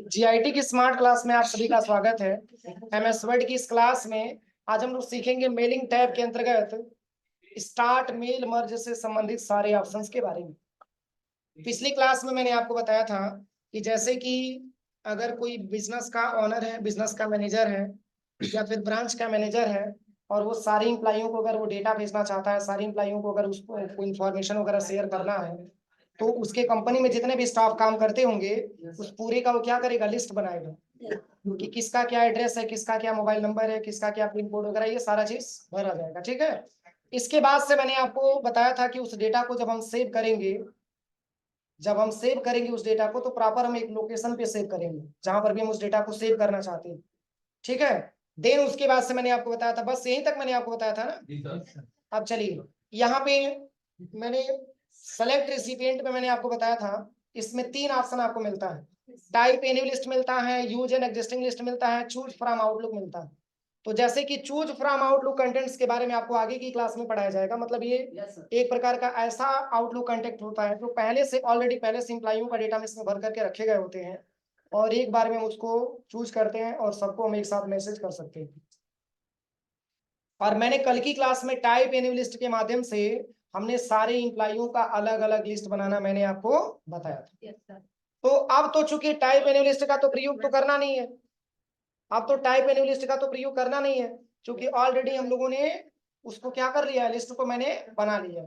GIT की smart class में आप सभी का स्वागत है। एमएस वर्ड की इस क्लास में आज हम लोग सीखेंगे मेलिंग टैब के अंतर्गत स्टार्ट मेल मर्ज से संबंधित सारे ऑप्शंस के बारे में। पिछली क्लास में मैंने आपको बताया था कि जैसे कि अगर कोई बिजनेस का ऑनर है, बिजनेस का मैनेजर है या फिर ब्रांच का मैनेजर है और वो सारी इंप्लाइयों को अगर वो डेटा भेजना चाहता है, सारी इंप्लाइयों को अगर उसको कोई इंफॉर्मेशन वगैरह शेयर करना है, तो उसके कंपनी में जितने भी स्टाफ काम करते होंगे उस पूरे का वो क्या करेगा, लिस्ट बनाएगा कि किसका क्या एड्रेस है, किसका क्या मोबाइल नंबर है, किसका क्या पिन कोड वगैरह, ये सारा चीज भरा जाएगा। ठीक है। इसके बाद से मैंने आपको बताया था कि उस डेटा को जब हम सेव करेंगे, उस डेटा को, तो प्रॉपर हम एक लोकेशन पे सेव करेंगे जहां पर भी हम उस डेटा को सेव करना चाहते हैं। ठीक है। देन उसके बाद से मैंने आपको बताया था, बस यहीं तक मैंने आपको बताया था ना। अब चलिए यहाँ पे मैंने सेलेक्ट रेसिपिएंट में मैंने आपको बताया था, इसमें 3 ऑप्शन आपको मिलता है। टाइप एनी लिस्ट मिलता है, यूज एंड एग्जिस्टिंग लिस्ट मिलता है, चूज फ्रॉम आउटलुक मिलता है। तो जैसे कि चूज फ्रॉम आउटलुक कंटेंट्स के बारे में आपको आगे की क्लास में पढ़ाया जाएगा। मतलब ये एक प्रकार का ऐसा आउटलुक कंटेंट होता है जो पहले से एम्प्लॉइयों का डेटा में इसमें भर करके रखे गए होते हैं और एक बार में उसको चूज करते हैं और सबको हम एक साथ मैसेज कर सकते हैं। और मैंने कल की क्लास में टाइप एनी लिस्ट के माध्यम से हमने सारे इंप्लॉइयों का अलग अलग लिस्ट बनाना मैंने आपको बताया था। तो अब तो चूंकि टाइप एनी लिस्ट का तो प्रयोग तो करना नहीं है, अब तो टाइप एनी लिस्ट का तो प्रयोग करना नहीं है क्योंकि ऑलरेडी हम लोगों ने उसको क्या कर लिया है, लिस्ट को मैंने बना लिया।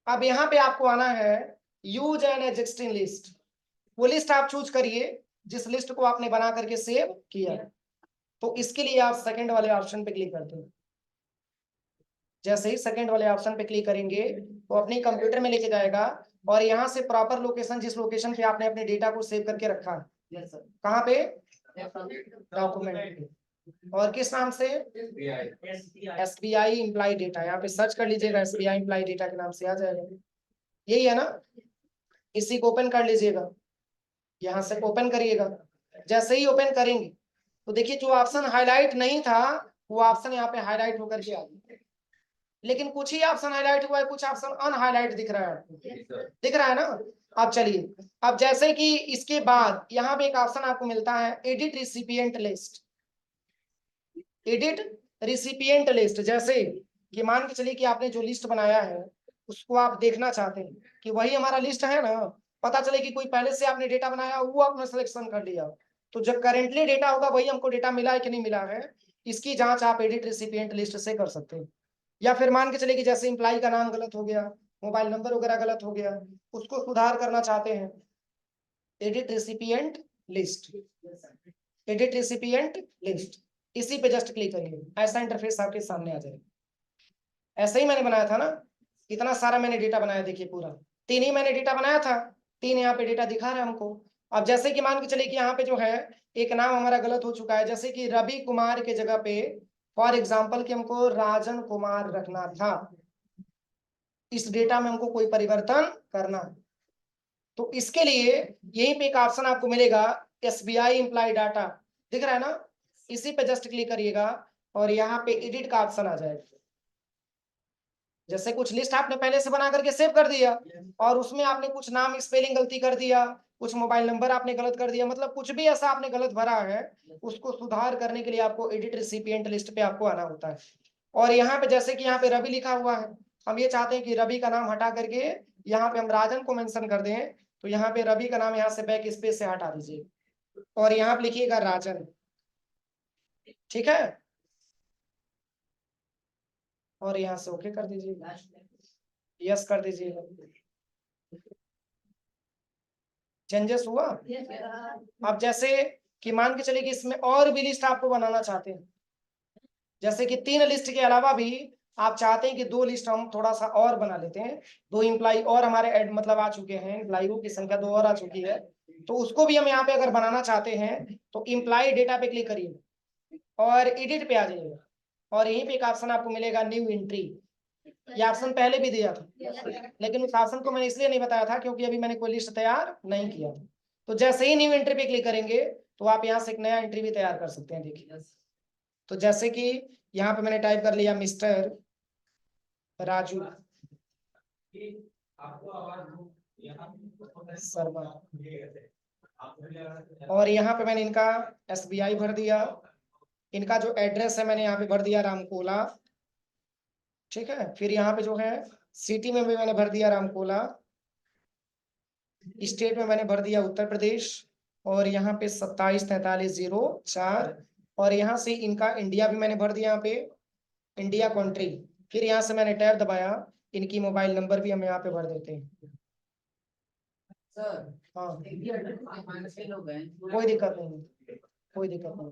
अब यहाँ पे आपको आना है यूज एन एग्जिस्टिंग लिस्ट। वो लिस्ट आप चूज करिए जिस लिस्ट को आपने बना करके सेव किया। तो इसके लिए आप सेकंड वाले ऑप्शन पे क्लिक करते हैं। जैसे ही सेकंड वाले ऑप्शन पे क्लिक करेंगे तो अपने कंप्यूटर में लेके जाएगा और यहाँ से प्रॉपर लोकेशन, जिस लोकेशन पे आपने अपने डेटा को सेव करके रखा है, कहाँ पे, डॉक्यूमेंट, और किस नाम से, एसबीआई इम्प्लाई डेटा। यहाँ पे सर्च कर लीजिएगा, एसबीआई इम्प्लाई डेटा के नाम से आ जाएगा। यही है ना। इसी को ओपन कर लीजिएगा, यहाँ से ओपन करिएगा। जैसे ही ओपन करेंगे तो देखिए जो ऑप्शन हाईलाइट नहीं था वो ऑप्शन यहाँ पे हाईलाइट होकर के आ गया, लेकिन कुछ ही ऑप्शन हाईलाइट हुआ है, कुछ ऑप्शन अनहाईलाइट दिख रहा है आपको, दिख रहा है ना। अब चलिए, अब जैसे कि इसके बाद यहाँ पे एक ऑप्शन आपको मिलता है edit recipient list. Edit recipient list, जैसे कि मान के चलिए कि आपने जो लिस्ट बनाया है उसको आप देखना चाहते हैं कि वही हमारा लिस्ट है ना। पता चले कि कोई पहले से आपने डेटा बनाया वो आपने सिलेक्शन कर लिया, तो जो करेंटली डेटा होगा वही हमको डेटा मिला है कि नहीं मिला है, इसकी जांच आप एडिट रिसिपिएंट लिस्ट से कर सकते हैं। या फिर मान के चले कि जैसे इंप्लाई का नाम गलत हो गया, मोबाइल नंबर वगैरह गलत हो गया, उसको सुधार करना चाहते हैं, edit recipient list, edit recipient list, इसी पे जस्ट क्लिक करिए, ऐसा इंटरफेस आपके सामने आ जाएगा। ऐसा ही मैंने बनाया था ना, इतना सारा मैंने डेटा बनाया, देखिए पूरा 3 ही मैंने डेटा बनाया था, 3 यहाँ पे डेटा दिखा रहा है हमको। अब जैसे कि मान के चले कि यहाँ पे जो है एक नाम हमारा गलत हो चुका है, जैसे कि रवि कुमार के जगह पे फॉर एग्जाम्पल कि हमको राजन कुमार रखना था, इस डेटा में हमको कोई परिवर्तन करना है। तो इसके लिए यहीं पे एक ऑप्शन आपको मिलेगा एसबीआई इम्प्लाई डाटा, दिख रहा है ना, इसी पे जस्ट क्लिक करिएगा और यहाँ पे एडिट का ऑप्शन आ जाएगा। जैसे कुछ लिस्ट आपने पहले से बना करके सेव कर दिया और उसमें आपने कुछ नाम स्पेलिंग गलती कर दिया, कुछ मोबाइल नंबर आपने गलत कर दिया, मतलब कुछ भी ऐसा आपने गलत भरा है, उसको सुधार करने के लिए आपको एडिट रिसिपिएंट लिस्ट पे आपको आना होता है। और यहाँ पे जैसे कि यहाँ पे रवि लिखा हुआ है, हम ये चाहते हैं कि रवि का नाम हटा करके यहाँ पे हम राजन को मेंशन कर दें, तो यहाँ पे रवि का नाम यहाँ से बैक स्पेस से हटा दीजिए और यहाँ पे लिखिएगा राजन। ठीक है, और यहाँ से ओके कर दीजिएगा, यस कर दीजिएगा। चेंजेस हुआ। अब जैसे कि मान के चलिए कि इसमें और भी लिस्ट आपको बनाना चाहते हैं, जैसे कि 3 लिस्ट के अलावा भी आप चाहते हैं कि 2 लिस्ट हम थोड़ा सा और बना लेते हैं, 2 इंप्लाई और हमारे ऐड मतलब आ चुके हैं, इंप्लाइयों की संख्या 2 और आ चुकी है, तो उसको भी हम यहाँ पे अगर बनाना चाहते हैं तो इंप्लाई डेटा पे क्लिक करिए और एडिट पे आ जाइएगा और यहीं पे एक ऑप्शन आपको मिलेगा न्यू एंट्री। ये ऑप्शन पहले भी दिया था, लेकिन उस ऑप्शन को मैंने इसलिए नहीं बताया था क्योंकि अभी मैंने कोई लिस्ट तैयार नहीं किया था। तो जैसे ही न्यू एंट्री पे क्लिक करेंगे तो आप यहाँ से एक नया एंट्री भी तैयार कर सकते हैं। देखिए, तो जैसे कि यहाँ पे मैंने टाइप कर लिया मिस्टर राजू, शर्मा। और यहाँ पे मैंने इनका SBI भर दिया, इनका जो एड्रेस है मैंने यहाँ पे भर दिया रामकोला, ठीक है। फिर यहाँ पे जो है सिटी में भी मैंने भर दिया रामकोला, स्टेट में मैंने भर दिया उत्तर प्रदेश, और यहाँ पे 274304, और यहाँ से इनका इंडिया भी मैंने भर दिया यहाँ पे, इंडिया कंट्री। फिर यहाँ से मैंने टैब दबाया, इनकी मोबाइल नंबर भी हम यहाँ पे भर देते हैं। हाँ कोई दिक्कत नहीं, कोई दिक्कत नहीं,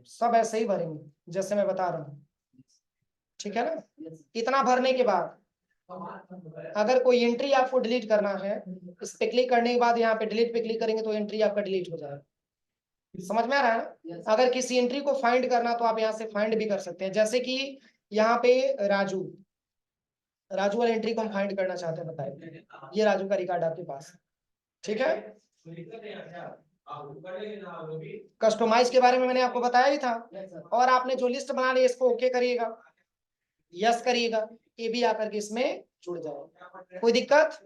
सब ऐसे ही भरेंगे जैसे मैं बता रहा हूँ, ठीक है ना। इतना भरने के बाद अगर कोई एंट्री आपको डिलीट करना है, इस पे क्लिक करने के बाद यहाँ पे डिलीट पे क्लिक करेंगे तो एंट्री आपका डिलीट हो जाएगा। समझ में आ रहा है ना। अगर किसी एंट्री को फाइंड करना तो आप यहाँ से फाइंड भी कर सकते हैं, जैसे कि यहाँ पे राजू वाला एंट्री को हम फाइंड करना चाहते हैं, बताइए ये राजू का रिकॉर्ड आपके पास, ठीक है। कस्टमाइज के बारे में मैंने आपको बताया ही था, और आपने जो लिस्ट बना ली इसको ओके करिएगा, यस करिएगा, ये भी आकर के इसमें जुड़ जाएगा, कोई दिक्कत।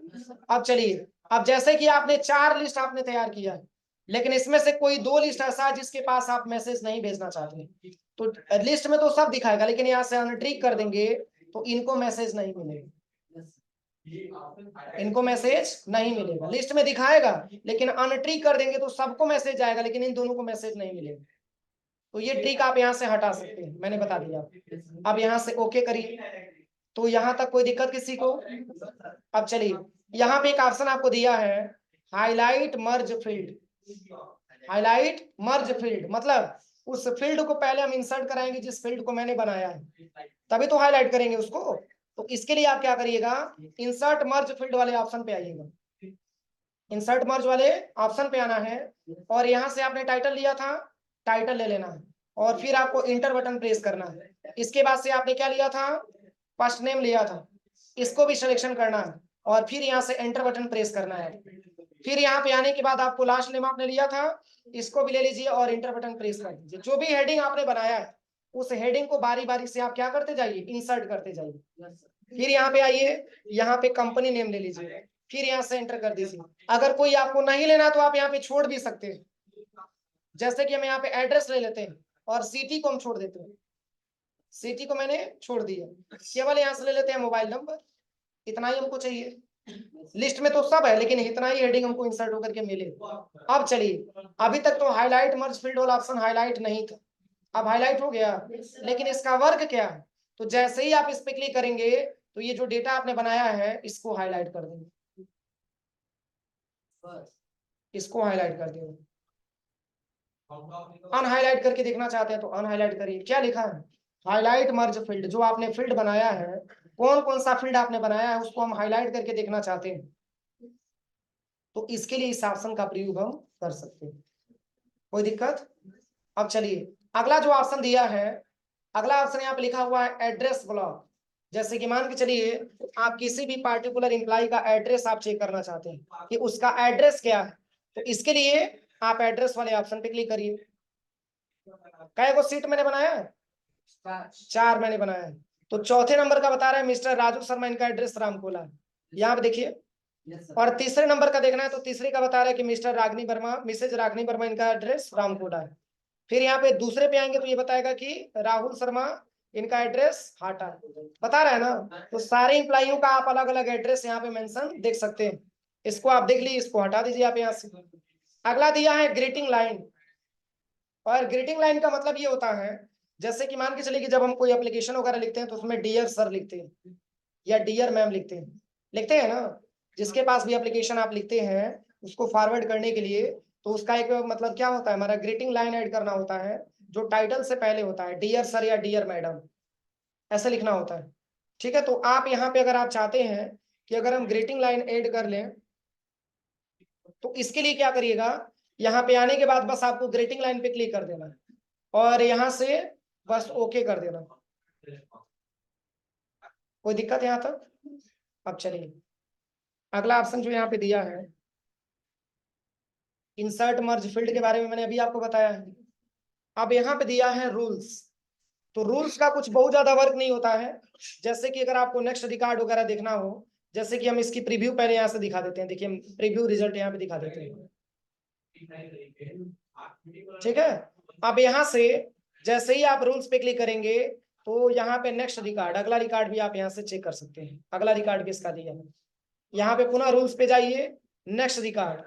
अब चलिए, अब जैसे कि आपने 4 लिस्ट आपने तैयार किया है, लेकिन इसमें से कोई 2 लिस्ट ऐसा है जिसके पास आप मैसेज नहीं भेजना चाहते, तो लिस्ट में तो सब दिखाएगा, लेकिन यहाँ से अनट्रिक कर देंगे तो इनको मैसेज नहीं मिलेगा, इनको मैसेज नहीं मिलेगा। लिस्ट में दिखाएगा लेकिन अनट्रिक कर देंगे तो सबको मैसेज आएगा, लेकिन इन दोनों को मैसेज नहीं मिलेगा। तो ये ट्रिक आप यहाँ से हटा सकते हैं, मैंने बता दिया। अब यहाँ से ओके करिए, तो यहाँ तक कोई दिक्कत किसी को। अब चलिए, यहाँ पे एक ऑप्शन आपको दिया है हाईलाइट मर्ज फील्ड। हाईलाइट मर्ज फील्ड मतलब उस फील्ड को पहले हम इंसर्ट कराएंगे जिस फील्ड को मैंने बनाया है, तभी तो हाईलाइट करेंगे उसको। तो इसके लिए आप क्या करिएगा, इंसर्ट मर्ज फील्ड वाले ऑप्शन पे आइएगा, इंसर्ट मर्ज वाले ऑप्शन पे आना है, और यहाँ से आपने टाइटल लिया था, टाइटल ले लेना है, और फिर आपको इंटर बटन प्रेस करना है। इसके बाद से आपने क्या लिया था, फर्स्ट नेम लिया था, इसको भी सिलेक्शन करना है, और फिर यहाँ से एंटर बटन प्रेस करना है। फिर यहाँ पे आने के बाद आपको लास्ट नेम आपने लिया था, इसको भी ले लीजिए और इंटर बटन प्रेस कर दीजिए। जो भी हेडिंग आपने बनाया है उस हेडिंग को बारी बारी से आप क्या करते जाइए, इंसर्ट करते जाइए। फिर यहाँ पे आइए, यहाँ पे कंपनी नेम ले लीजिए, फिर यहाँ से एंटर कर दीजिए। अगर कोई आपको नहीं लेना तो आप यहाँ पे छोड़ भी सकते हैं, जैसे कि हम यहाँ पे एड्रेस ले लेते हैं और सिटी को हम छोड़ देते हैं, सिटी को मैंने छोड़ दिया, केवल यहाँ से ले लेते हैं मोबाइल नंबर, इतना ही हमको चाहिए। लिस्ट में तो सब है लेकिन इतना ही हेडिंग हमको इंसर्ट होकर के मिले। अब चलिए, अभी तक तो हाईलाइट मर्ज फील्ड वाला ऑप्शन हाईलाइट नहीं था, अब हाईलाइट हो गया, लेकिन इसका वर्क क्या है, तो जैसे ही आप इस पे क्लिक करेंगे तो ये जो डेटा आपने बनाया है इसको हाईलाइट कर देंगे, इसको हाईलाइट कर देंगे। अनहाईलाइट करके देखना चाहते हैं तो अनहाईलाइट करिए, क्या लिखा है, हाईलाइट मर्ज फील्ड। जो आपने फील्ड बनाया है, कौन कौन सा फील्ड आपने बनाया है उसको हम हाईलाइट करके देखना चाहते हैं, तो इसके लिए इस ऑप्शन का प्रयोग हम कर सकते हैं, कोई दिक्कत। अब चलिए, अगला जो ऑप्शन दिया है, अगला ऑप्शन यहाँ पे लिखा हुआ है एड्रेस ब्लॉक। जैसे कि मान के चलिए आप किसी भी पार्टिकुलर एम्प्लॉय का एड्रेस आप चेक करना चाहते हैं कि उसका एड्रेस क्या है, तो इसके लिए आप एड्रेस वाले ऑप्शन पे क्लिक करिए। कै को सीट मैंने बनाया है, 4 मैंने बनाया है, तो चौथे नंबर का बता रहा है मिस्टर राजू शर्मा, इनका एड्रेस रामकोला है, यहाँ पे देखिए। और तीसरे नंबर का देखना है तो तीसरे का बता रहा है कि मिस्टर रागनी वर्मा, मिसेज रागनी वर्मा, इनका एड्रेस रामकोला है। फिर यहाँ पे दूसरे पे आएंगे तो ये बताएगा कि राहुल शर्मा, इनका एड्रेस हाटा, बता रहा है ना। तो सारे इंप्लाइयों का आप अलग अलग एड्रेस यहाँ पे मेंशन देख सकते हैं, इसको आप देख लीजिए, इसको हटा दीजिए आप यहाँ से। अगला दिया है ग्रीटिंग लाइन, और ग्रीटिंग लाइन का मतलब ये होता है, जैसे कि मान के चलिए कि जब हम कोई एप्लीकेशन वगैरह लिखते हैं तो उसमें डियर सर लिखते हैं या डियर मैम लिखते हैं ना। जिसके पास भी एप्लीकेशन आप लिखते हैं उसको फॉरवर्ड करने के लिए, तो उसका एक मतलब क्या होता है, हमारा ग्रीटिंग लाइन ऐड करना होता है, जो टाइटल से पहले होता है, डियर सर या डियर मैडम ऐसे लिखना होता है, ठीक है। तो आप यहाँ पे अगर आप चाहते हैं कि अगर हम ग्रीटिंग लाइन ऐड कर लें तो इसके लिए क्या करिएगा, यहाँ पे आने के बाद बस आपको ग्रीटिंग लाइन पे क्लिक कर देना है और यहाँ से बस ओके कर देना, कोई दिक्कत है यहाँ तक। अब चलिए, अगला ऑप्शन जो यहाँ पे दिया है इंसर्ट मर्ज फील्ड के बारे में मैंने अभी आपको बताया है। अब यहाँ पे दिया है रूल्स, तो रूल्स का कुछ बहुत ज्यादा वर्क नहीं होता है। जैसे कि अगर आपको नेक्स्ट रिकॉर्ड वगैरह देखना हो जैसे कि हम इसकी प्रीव्यू पहले यहाँ से दिखा देते हैं, देखिए हम प्रीव्यू रिजल्ट यहाँ पे दिखा देते हैं, ठीक है। अब यहाँ से जैसे ही आप रूल्स पे क्लिक करेंगे तो यहाँ पे नेक्स्ट रिकॉर्ड, अगला रिकॉर्ड भी आप यहाँ से चेक कर सकते हैं, अगला रिकॉर्ड भी इसका दिया है। यहाँ पे पुनः रूल्स पे जाइए, नेक्स्ट रिकॉर्ड,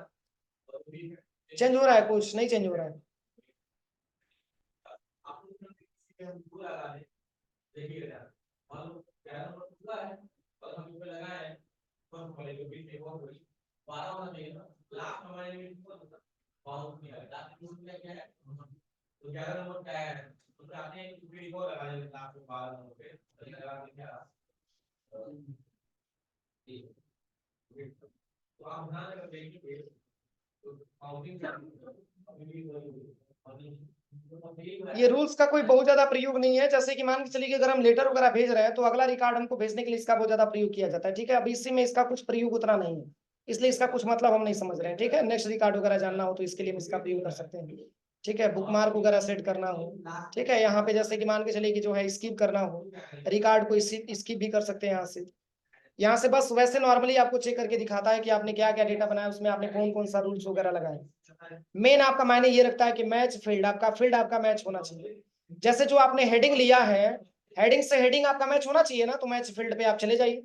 चेंज हो रहा है, कुछ नहीं चेंज हो रहा है। ये रूल्स का कोई बहुत ज्यादा प्रयोग नहीं है। जैसे कि मान के चलिए कि अगर हम लेटर वगैरह भेज रहे हैं तो अगला रिकॉर्ड हमको भेजने के लिए इसका बहुत ज्यादा प्रयोग किया जाता है, ठीक है। अभी इसी में इसका कुछ प्रयोग उतना नहीं है, इसलिए इसका कुछ मतलब हम नहीं समझ रहे हैं, ठीक है। नेक्स्ट रिकॉर्ड वगैरह जानना हो तो इसके लिए हम इसका प्रयोग कर सकते हैं, ठीक है। बुकमार्क वगैरह सेट करना हो, ठीक है। यहाँ पे जैसे कि मान के चलिए कि जो है स्किप करना हो, रिकॉर्ड को स्किप भी कर सकते हैं यहाँ से बस वैसे नॉर्मली आपको चेक करके दिखाता है कि आपने क्या क्या डेटा बनाया, उसमें आपने कौन कौन सा रूल्स वगैरह लगाए। मेन आपका मायने ये रखता है कि मैच फील्ड, आपका फील्ड आपका मैच होना चाहिए। जैसे जो आपने हेडिंग लिया है, हेडिंग से हेडिंग आपका मैच होना चाहिए ना, तो मैच फील्ड पे आप चले जाइए।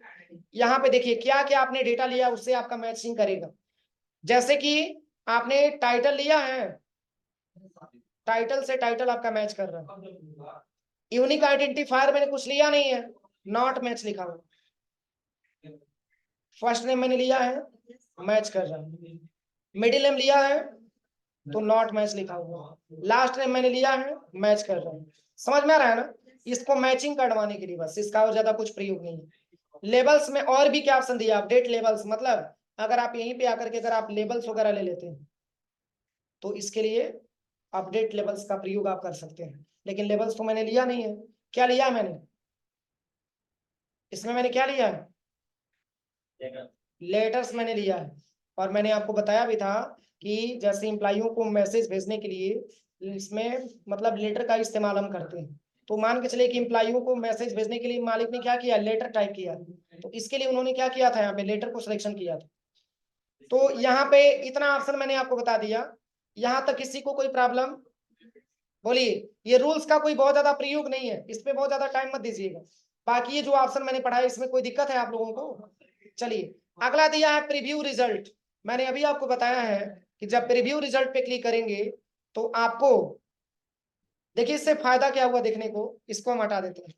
यहाँ पे देखिए क्या क्या आपने डेटा लिया उससे आपका मैचिंग करेगा। जैसे कि आपने टाइटल लिया है, टाइटल से टाइटल आपका मैच कर रहा है। यूनिक आइडेंटिफायर मैंने कुछ लिया नहीं है, नॉट मैच लिखा हुआ। फर्स्ट नेम मैंने लिया है, मैच कर रहा है। मिडिल नेम लिया है तो नॉट मैच लिखा हुआ। लास्ट नेम मैंने लिया है, मैच कर रहा है। समझ में आ रहा है ना, इसको मैचिंग करवाने के लिए बस, इसका और ज्यादा कुछ प्रयोग नहीं है। लेबल्स में और भी क्या ऑप्शन दिया, अपडेट लेबल्स, मतलब अगर आप यहीं पे आकर के अगर आप लेबल्स वगैरह ले लेते हैं तो इसके लिए अपडेट लेबल्स का प्रयोग आप कर सकते हैं। लेकिन लेबल्स तो मैंने लिया नहीं है। क्या लिया है मैंने इसमें, मैंने क्या लिया है, लेटर्स मैंने लिया है। और मैंने आपको बताया भी था कि जैसे एम्प्लॉइयों को मैसेज भेजने के लिए इसमें मतलब लेटर का इस्तेमाल हम करते हैं। तो मान के चले कि एम्प्लॉइयों को मैसेज भेजने के लिए मालिक ने क्या किया, लेटर टाइप किया, तो इसके लिए उन्होंने क्या किया था, यहाँ पे लेटर को सिलेक्शन किया था। तो यहाँ पे इतना ऑप्शन मैंने आपको बता दिया। यहाँ तक किसी को कोई प्रॉब्लम, बोलिए। ये रूल्स का कोई बहुत ज्यादा प्रयोग नहीं है, इस पे बहुत ज्यादा टाइम मत दीजिएगा। बाकी ये जो ऑप्शन मैंने पढ़ा है इसमें कोई दिक्कत है आप लोगों को? चलिए अगला दिया है प्रीव्यू रिजल्ट। मैंने अभी आपको बताया है कि जब प्रीव्यू रिजल्ट पे क्लिक करेंगे तो आपको देखिए इससे फायदा क्या हुआ देखने को, इसको हम हटा देते हैं।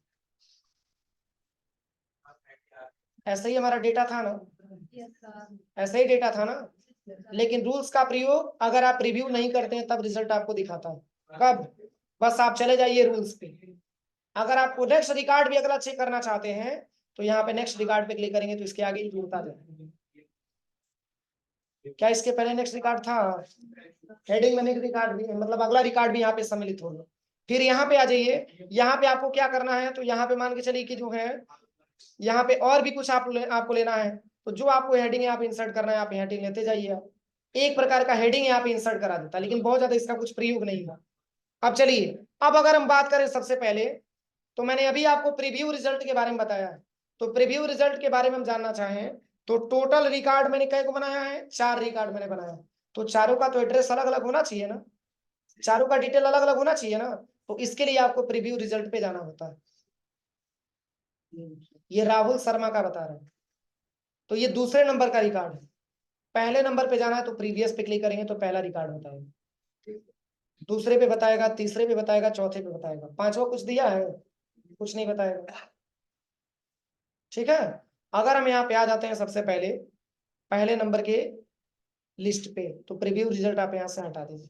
ऐसे ही हमारा डेटा था ना, ऐसे ही डेटा था ना, लेकिन रूल्स का प्रयोग अगर आप रिव्यू नहीं करते हैं तब रिजल्ट आपको दिखाता है। कब? बस आप चले जाइए रूल्स पे। अगर आपको नेक्स्ट रिकॉर्ड भी अगला चेक करना चाहते हैं तो यहाँ पे नेक्स्ट रिकॉर्ड पे क्लिक करेंगे तो इसके आगे ही जुड़ता जाए। क्या इसके पहले नेक्स्ट रिकॉर्ड था? हेडिंग में नेक्स्ट रिकॉर्ड भी, मतलब अगला रिकॉर्ड भी यहाँ पे सम्मिलित होगा। फिर यहाँ पे आ जाइए, यहाँ पे आपको क्या करना है, तो यहाँ पे मान के चलिए कि जो है यहाँ पे और भी कुछ आपको लेना है, तो जो आपको हेडिंग यहाँ पे इंसर्ट करना है आप हेडिंग लेते जाइए। एक प्रकार का हेडिंग यहाँ पे इंसर्ट करा देता है, लेकिन बहुत ज्यादा इसका कुछ प्रयोग नहीं है। अब चलिए, अब अगर हम बात करें सबसे पहले, तो मैंने अभी आपको प्रीव्यू रिजल्ट के बारे में बताया है। तो प्रीव्यू रिजल्ट के बारे में हम जानना चाहें तो टोटल रिकॉर्ड मैंने कै को बनाया है, 4 रिकॉर्ड मैंने बनाया है। तो चारों का तो एड्रेस अलग अलग होना चाहिए ना, चारों का डिटेल अलग अलग होना चाहिए ना। तो इसके लिए आपको प्रीव्यू रिजल्ट पे जाना होता है। ये राहुल शर्मा का बता रहा है, तो ये दूसरे नंबर का रिकॉर्ड है। पहले नंबर पे जाना है तो प्रीवियस पे क्लिक करेंगे तो पहला रिकॉर्ड बताएगा, दूसरे पे बताएगा, तीसरे पे बताएगा, चौथे पे बताएगा, पांचवा कुछ दिया है, कुछ नहीं बताएगा, ठीक है। अगर हम यहाँ पे आ जाते हैं सबसे पहले पहले नंबर के लिस्ट पे, तो प्रीव्यू रिजल्ट आप यहाँ से हटा दीजिए।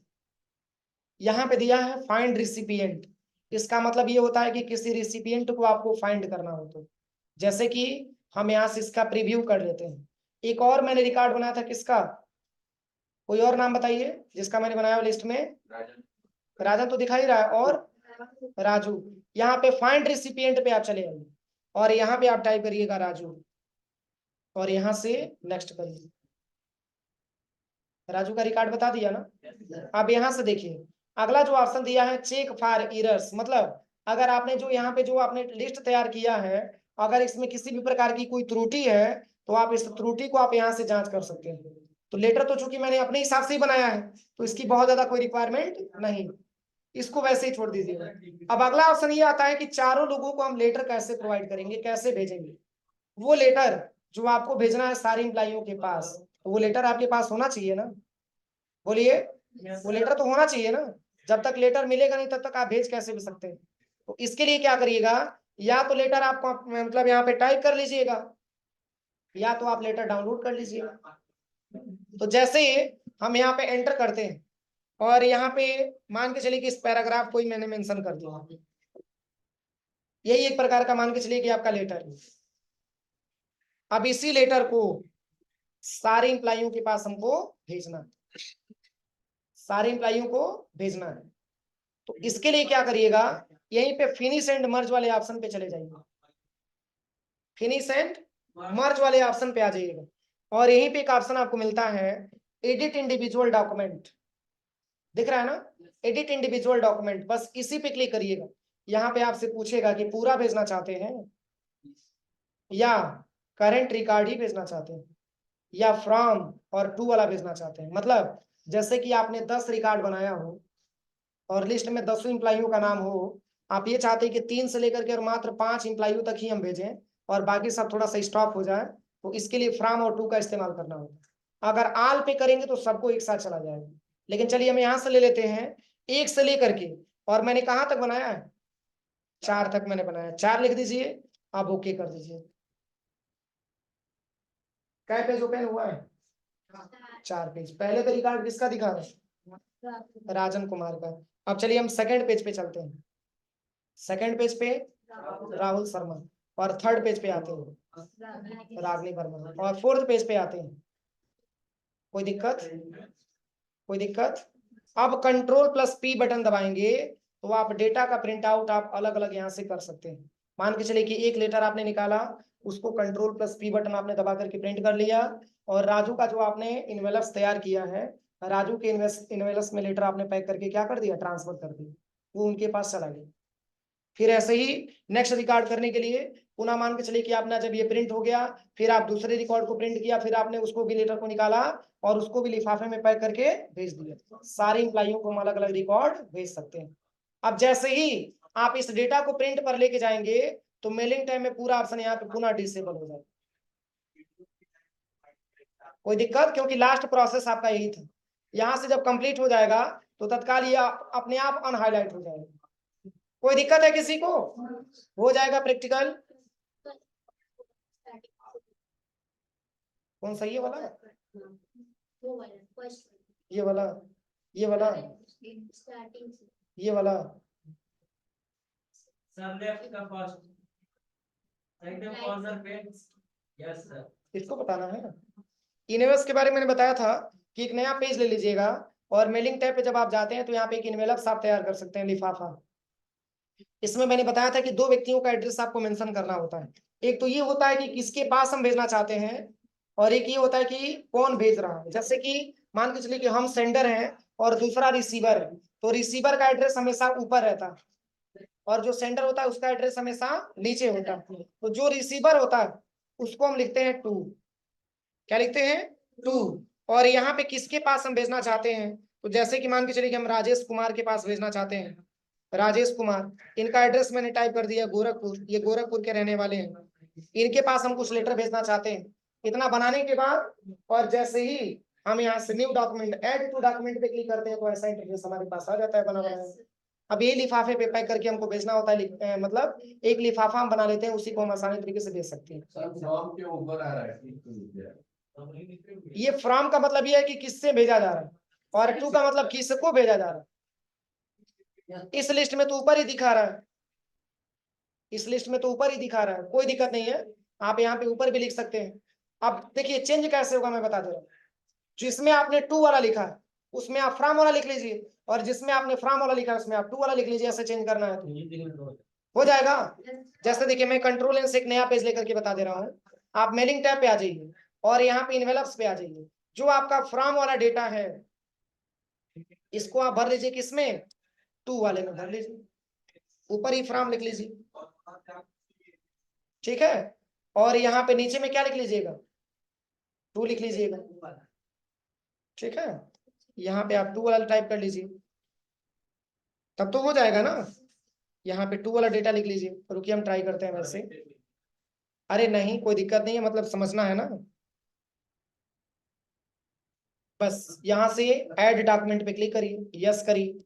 यहाँ पे दिया है फाइंड रिसिपिएंट, इसका मतलब ये होता है कि किसी रिसिपिएंट को आपको फाइंड करना हो। तो जैसे कि हम यहाँ से इसका प्रीव्यू कर लेते हैं। एक और मैंने रिकॉर्ड बनाया था, किसका, कोई और नाम बताइए जिसका मैंने बनाया लिस्ट में। राजन तो दिखाई रहा है, और राजू। यहाँ पे फाइंड रिसिपिएंट पे आप चले आइए और यहाँ पे आप टाइप करिएगा राजू, और यहाँ से नेक्स्ट करिए। राजू का रिकॉर्ड बता दिया ना। अब यहाँ से देखिए अगला जो ऑप्शन दिया है चेक फॉर एरर्स, मतलब अगर आपने जो यहाँ पे जो आपने लिस्ट तैयार किया है, अगर इसमें किसी भी प्रकार की कोई त्रुटि है तो आप इस त्रुटि को आप यहाँ से जांच कर सकते हैं। तो लेटर तो चूंकि मैंने अपने हिसाब से ही बनाया है, तो इसकी बहुत ज्यादा कोई रिक्वायरमेंट नहीं, इसको वैसे ही छोड़ दीजिएगा। अब अगला ऑप्शन ये आता है कि चारों लोगों को हम लेटर कैसे प्रोवाइड करेंगे, कैसे भेजेंगे। वो लेटर जो आपको भेजना है सारे एम्प्लॉइयों के पास, तो वो लेटर आपके पास होना चाहिए ना, बोलिए। वो लेटर तो होना चाहिए ना, जब तक लेटर मिलेगा नहीं तब तक आप भेज कैसे भी सकते हैं। तो इसके लिए क्या करिएगा, या तो लेटर आपको मतलब यहाँ पे टाइप कर लीजिएगा, या तो आप लेटर डाउनलोड कर लीजिएगा। तो जैसे ही हम यहाँ पे एंटर करते हैं और यहाँ पे मान के चलिए कि इस पैराग्राफ को ही मैंने मेंशन कर दिया, यही एक प्रकार का मान के चलिए कि आपका लेटर है। अब इसी लेटर को सारे इंप्लाइयों के पास हमको भेजना है, सारे इंप्लाइयों को भेजना है। तो इसके लिए क्या करिएगा, यहीं पे फिनिश एंड मर्ज वाले ऑप्शन पे चले जाइए, फिनिश एंड मर्ज वाले ऑप्शन पे आ जाइएगा, और यहीं पे एक ऑप्शन आपको मिलता है एडिट इंडिविजुअल डॉक्यूमेंट, दिख रहा है ना, एडिट इंडिविजुअल डॉक्यूमेंट, बस इसी पे क्लिक करिएगा। यहाँ पे आपसे पूछेगा कि पूरा भेजना चाहते हैं या करंट रिकॉर्ड ही भेजना चाहते हैं, या फ्रॉम और टू वाला भेजना चाहते हैं। मतलब जैसे कि आपने 10 रिकॉर्ड बनाया हो और लिस्ट में 10 इंप्लाइयों का नाम हो, आप ये चाहते हैं कि 3 से लेकर के और मात्र 5 इंप्लाइयों तक ही हम भेजें और बाकी सब थोड़ा सा स्टॉप हो जाए, तो इसके लिए फ्रॉम और टू का इस्तेमाल करना होगा। अगर आल पे करेंगे तो सबको एक साथ चला जाएगा, लेकिन चलिए हम यहाँ से ले लेते हैं 1 से लेकर के, और मैंने कहाँ तक बनाया है, 4 तक मैंने बनाया, 4 लिख दीजिए, अब ओके कर दीजिए। क्या पेज ओपन हुआ है, 4 पेज। पहले का रिकॉर्ड किसका दिखा रहा है, राजन कुमार का। अब चलिए हम सेकंड पेज पे चलते हैं, सेकंड पेज पे राहुल शर्मा, और थर्ड पेज पे आते हैं रागनी वर्मा, और फोर्थ पेज पे आते हैं। कोई दिक्कत, कोई दिक्कत। अब कंट्रोल प्लस पी बटन दबाएंगे तो आप डेटा का प्रिंट आउट आप अलग अलग यहाँ से कर सकते हैं। मान के चलिए कि एक लेटर आपने निकाला, उसको कंट्रोल प्लस पी बटन आपने दबा करके प्रिंट कर लिया, और राजू का जो आपने इनवेलप्स तैयार किया है, राजू के इनवेलप्स में लेटर आपने पैक करके क्या कर दिया, ट्रांसफर कर दिया, वो उनके पास चला गया। फिर ऐसे ही नेक्स्ट रिकॉर्ड करने के लिए पुनः मान के चलिए कि आपने जब ये प्रिंट हो गया, फिर आप दूसरे रिकॉर्ड को प्रिंट किया, फिर आपने उसको भी लेटर को निकाला और उसको भी लिफाफे में पैक करके भेज दिया। सारे इंप्लाइयों को हम अलग अलग रिकॉर्ड भेज सकते हैं। अब जैसे ही आप इस डेटा को प्रिंट पर लेके जाएंगे तो मेलिंग टाइम में पूरा ऑप्शन यहाँ पे पुनः डिसेबल हो जाएगा। कोई दिक्कत, क्योंकि लास्ट प्रोसेस आपका यही था। यहाँ से जब कंप्लीट हो जाएगा तो तत्काल ये अपने आप अनहाईलाइट हो जाएगा। कोई दिक्कत है किसी को, हो जाएगा प्रैक्टिकल। कौन सा, ये वाला, ये वाला, ये वाला, ये वाला, इसको बताना है ना। इनवेल्स के बारे में मैंने बताया था कि एक नया पेज ले लीजिएगा और मेलिंग टैब पे जब आप जाते हैं तो यहाँ पे एक इनवेलप्स आप तैयार कर सकते हैं, लिफाफा। इसमें मैंने बताया था कि 2 व्यक्तियों का एड्रेस आपको मेंशन करना होता है। एक तो ये होता है कि किसके पास हम भेजना चाहते हैं, और एक ये होता है कि कौन भेज रहा है। जैसे कि मान के चलिए कि हम सेंडर हैं और दूसरा रिसीवर है, तो रिसीवर का एड्रेस हमेशा ऊपर रहता है और जो सेंडर होता है उसका एड्रेस हमेशा नीचे होता है। तो जो रिसीवर होता है उसको हम लिखते हैं 2, क्या लिखते हैं, 2। और यहाँ पे किसके पास हम भेजना चाहते हैं, तो जैसे कि मान के चलिए कि हम राजेश कुमार के पास भेजना चाहते हैं, राजेश कुमार, इनका एड्रेस मैंने टाइप कर दिया गोरखपुर, ये गोरखपुर के रहने वाले हैं, इनके पास हम कुछ लेटर भेजना चाहते हैं। इतना बनाने के बाद और जैसे ही हम यहाँ से new document, add to document पे क्लिक करते हैं तो ऐसा इंटरफेस हमारे पास आ जाता है बना बनाया। अब ये लिफाफे पे पैक करके हमको भेजना होता है, मतलब एक लिफाफा हम बना लेते हैं, उसी को हम आसानी तरीके से भेज सकते हैं। के ऊपर आ रहा है, ये फ्रॉम का मतलब ये है कि किससे भेजा जा रहा है, और टू का मतलब किसको भेजा जा रहा है। इस लिस्ट में तो ऊपर ही दिखा रहा है, इस लिस्ट में तो ऊपर ही दिखा रहा है, कोई दिक्कत नहीं है, आप यहाँ पे ऊपर भी लिख सकते हैं। अब देखिए चेंज कैसे होगा मैं बता दे रहा हूँ। जिसमें आपने टू वाला लिखा है उसमें आप फ्रॉम वाला लिख लीजिए, और जिसमें आपने फ्रॉम वाला लिखा है उसमें आप टू वाला लिख लीजिए। ऐसे चेंज करना है तो हो जाएगा। जैसे देखिए मैं कंट्रोल एन से एक नया पेज लेकर के बता दे रहा हूँ। आप मेलिंग टैब पे आ जाइए और यहाँ पे इनवेलप्स पे आ जाइए। जो आपका फ्रॉम वाला डेटा है इसको आप भर लीजिए, किसमें, टू वाले में भर लीजिए, ऊपर ही फ्रॉम लिख लीजिए, ठीक है। और यहाँ पे नीचे में क्या लिख लीजिएगा, 2 लिख लीजिएगा, ठीक है। यहाँ पे आप 2 वाला टाइप कर लीजिए, तब तो हो जाएगा ना। यहाँ पे 2 वाला डेटा लिख लीजिए, रुकिए हम ट्राई करते हैं वैसे। अरे नहीं कोई दिक्कत नहीं है, मतलब समझना है ना। बस यहाँ से ऐड डॉक्यूमेंट पे क्लिक करिए, यस करिए।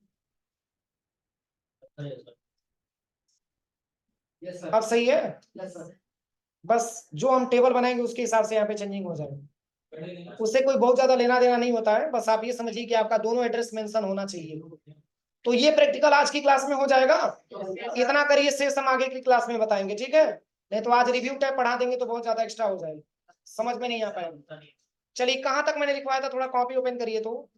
अब सही है। बस जो हम टेबल बनाएंगे उसके हिसाब से यहाँ पे चेंजिंग हो जाएगा, उससे कोई बहुत ज्यादा लेना देना नहीं होता है। बस आप ये समझिए कि आपका दोनों एड्रेस मेंशन होना चाहिए। तो ये प्रैक्टिकल आज की क्लास में हो जाएगा, इतना करिए, शेष हम आगे की क्लास में बताएंगे, ठीक है। नहीं तो आज रिव्यू टाइप पढ़ा देंगे तो बहुत ज्यादा एक्स्ट्रा हो जाएगा, समझ में नहीं आ पाएगा। चलिए कहाँ तक मैंने लिखवाया था, थोड़ा कॉपी ओपन करिए तो।